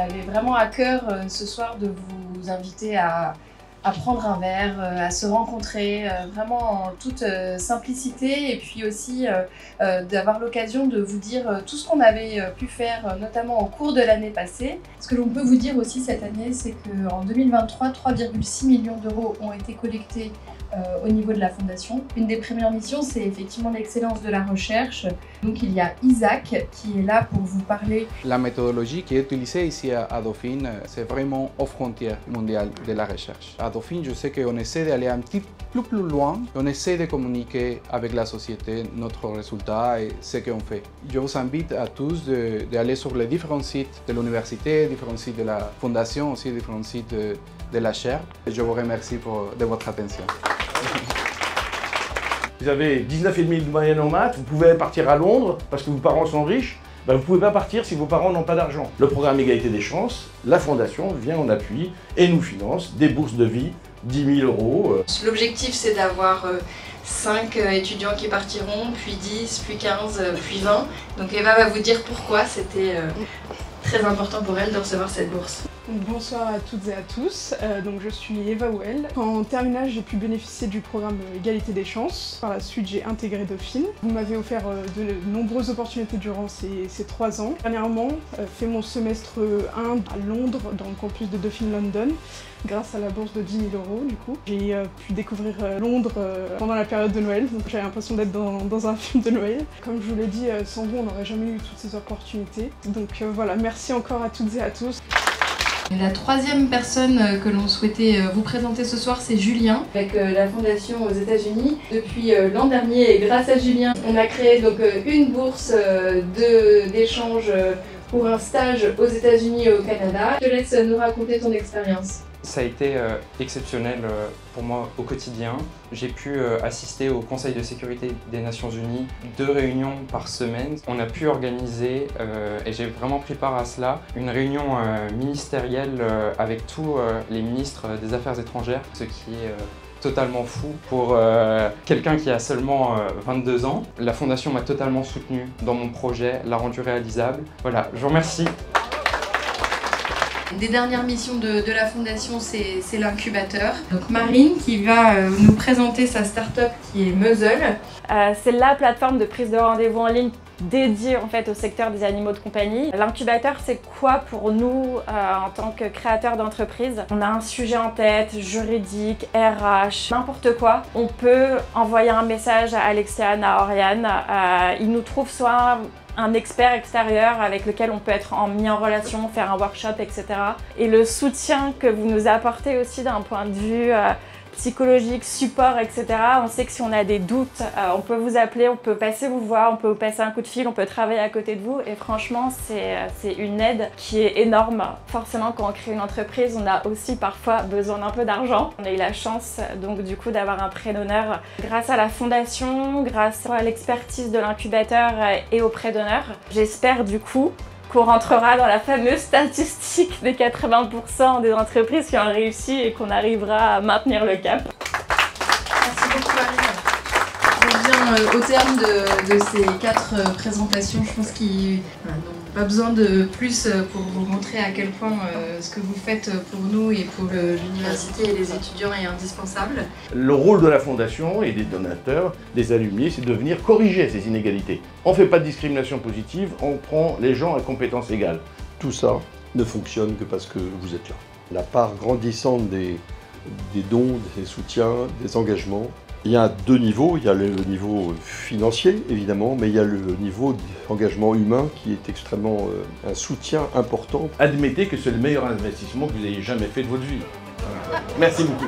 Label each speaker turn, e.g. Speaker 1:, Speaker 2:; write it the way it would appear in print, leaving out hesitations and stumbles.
Speaker 1: J'avais vraiment à cœur ce soir de vous inviter à prendre un verre, à se rencontrer, vraiment en toute simplicité, et puis aussi d'avoir l'occasion de vous dire tout ce qu'on avait pu faire, notamment au cours de l'année passée. Ce que l'on peut vous dire aussi cette année, c'est qu'en 2023, 3,6 millions d'euros ont été collectés au niveau de la Fondation. Une des premières missions, c'est effectivement l'excellence de la recherche. Donc il y a Isaac qui est là pour vous parler.
Speaker 2: La méthodologie qui est utilisée ici à Dauphine, c'est vraiment aux frontières mondiales de la recherche. À Dauphine, je sais qu'on essaie d'aller un petit peu plus loin. On essaie de communiquer avec la société notre résultat et ce qu'on fait. Je vous invite à tous d'aller sur les différents sites de l'université, différents sites de la Fondation, aussi différents sites de la chaire. Et je vous remercie de votre attention.
Speaker 3: Vous avez 19,5 de moyenne en maths, vous pouvez partir à Londres parce que vos parents sont riches, vous ne pouvez pas partir si vos parents n'ont pas d'argent. Le programme Égalité des chances, la Fondation vient en appui et nous finance des bourses de vie, 10 000 euros.
Speaker 1: L'objectif, c'est d'avoir 5 étudiants qui partiront, puis 10, puis 15, puis 20. Donc Eva va vous dire pourquoi c'était très important pour elle de recevoir cette bourse.
Speaker 4: Bonsoir à toutes et à tous, donc je suis Eva Houel. En terminale, j'ai pu bénéficier du programme Égalité des chances. Par la suite, j'ai intégré Dauphine. Vous m'avez offert de nombreuses opportunités durant ces 3 ans. Dernièrement, fait mon semestre 1 à Londres, dans le campus de Dauphine London, grâce à la bourse de 10 000 euros du coup. J'ai pu découvrir Londres pendant la période de Noël, donc j'avais l'impression d'être dans un film de Noël. Comme je vous l'ai dit, sans vous, on n'aurait jamais eu toutes ces opportunités. Donc voilà, merci encore à toutes et à tous.
Speaker 1: La troisième personne que l'on souhaitait vous présenter ce soir, c'est Julien, avec la Fondation aux États-Unis. Depuis l'an dernier, et grâce à Julien, on a créé donc une bourse d'échange pour un stage aux États-Unis et au Canada. Je te laisse nous raconter ton expérience.
Speaker 5: Ça a été exceptionnel pour moi au quotidien. J'ai pu assister au Conseil de sécurité des Nations Unies, 2 réunions par semaine. On a pu organiser, et j'ai vraiment pris part à cela, une réunion ministérielle avec tous les ministres des Affaires étrangères, ce qui est totalement fou pour quelqu'un qui a seulement 22 ans. La Fondation m'a totalement soutenu dans mon projet, l'a rendu réalisable. Voilà, je vous remercie.
Speaker 1: Des dernières missions de la Fondation, c'est l'incubateur. Donc Marine qui va nous présenter sa start-up qui est Muzzle.
Speaker 6: C'est la plateforme de prise de rendez-vous en ligne dédiée en fait au secteur des animaux de compagnie. L'incubateur, c'est quoi pour nous en tant que créateurs d'entreprise? On a un sujet en tête, juridique, RH, n'importe quoi. On peut envoyer un message à Alexiane, à Oriane. Ils nous trouvent soit un expert extérieur avec lequel on peut être mis en relation, faire un workshop, etc. Et le soutien que vous nous apportez aussi d'un point de vue psychologique, support, etc. On sait que si on a des doutes, on peut vous appeler, on peut passer vous voir, on peut vous passer un coup de fil, on peut travailler à côté de vous. Et franchement, c'est une aide qui est énorme. Forcément, quand on crée une entreprise, on a aussi parfois besoin d'un peu d'argent. On a eu la chance donc du coup d'avoir un prêt d'honneur grâce à la fondation, grâce à l'expertise de l'incubateur et au prêt d'honneur. J'espère du coup qu'on rentrera dans la fameuse statistique des 80% des entreprises qui ont réussi et qu'on arrivera à maintenir le cap.
Speaker 1: Merci beaucoup Marine. On vient au terme de ces 4 présentations. Je pense qu'il n'y a pas besoin de plus pour vous montrer à quel point ce que vous faites pour nous et pour l'université et les étudiants est indispensable.
Speaker 3: Le rôle de la Fondation et des donateurs, des alumni, c'est de venir corriger ces inégalités. On ne fait pas de discrimination positive, on prend les gens à compétences égales.
Speaker 7: Tout ça ne fonctionne que parce que vous êtes là. La part grandissante des dons, des soutiens, des engagements. Il y a 2 niveaux, il y a le niveau financier évidemment, mais il y a le niveau d'engagement humain qui est extrêmement un soutien important.
Speaker 3: Admettez que c'est le meilleur investissement que vous ayez jamais fait de votre vie. Merci beaucoup.